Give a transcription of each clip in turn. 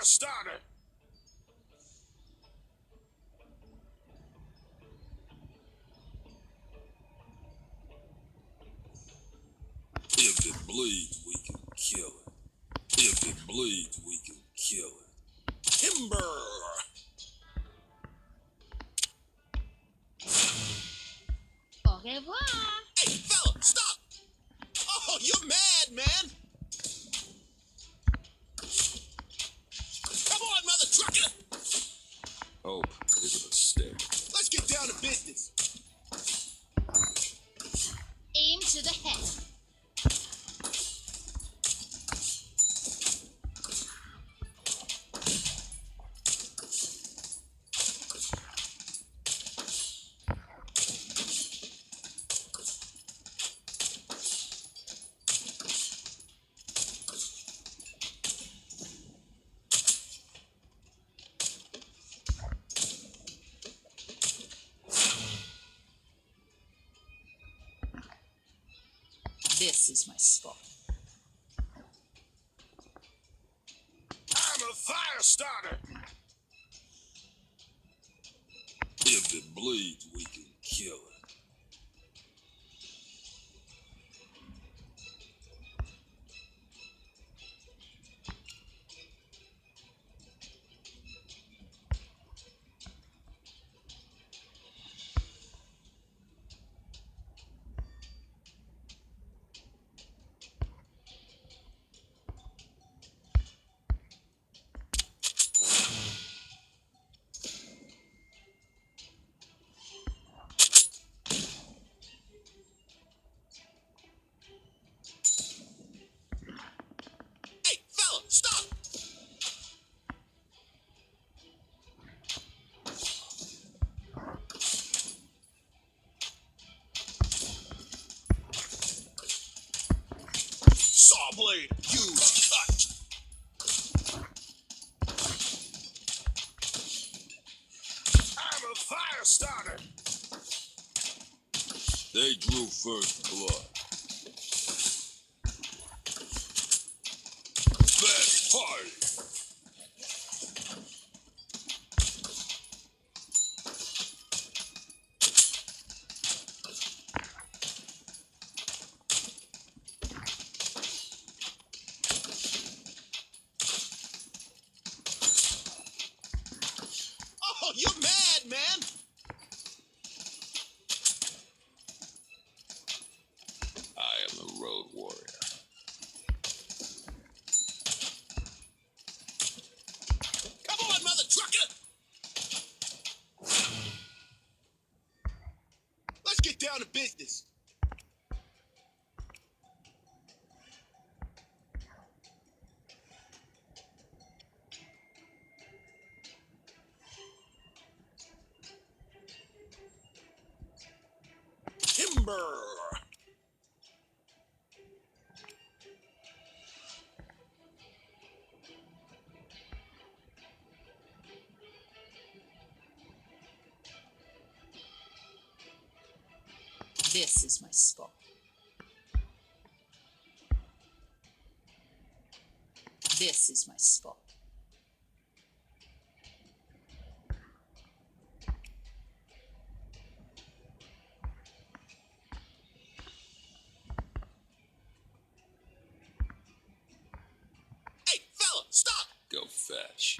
fire starter! If it bleeds, we can kill it. If it bleeds, we can kill it. Timber! Au revoir! Hey, fella, stop! Oh, you're mad, man! Come on, mother trucker! Hope is a mistake. Let's get down to business. Aim to the head. This is my spot. I'm a fire starter! If it bleeds, we can kill it. Hey, fella, stop! Saw blade, huge cut! I'm a fire starter! They drew first blood. Best party! Oh, you're mad, man! I am the road warrior. Come on, mother trucker! Let's get down to business. Timber! This is my spot. This is my spot. Hey, fella, stop! Go fetch.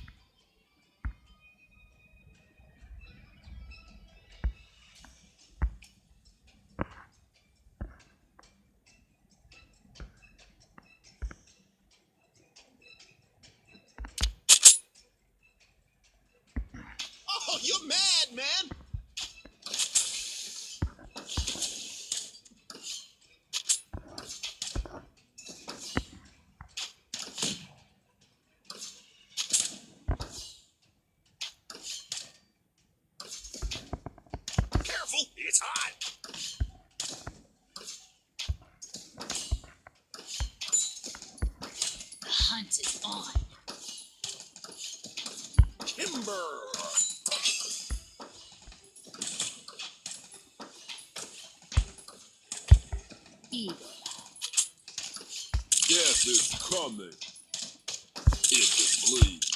Oh, you're mad, man! Careful, it's hot! The hunt is on. Timber! Eagle. Death is coming. If it bleeds,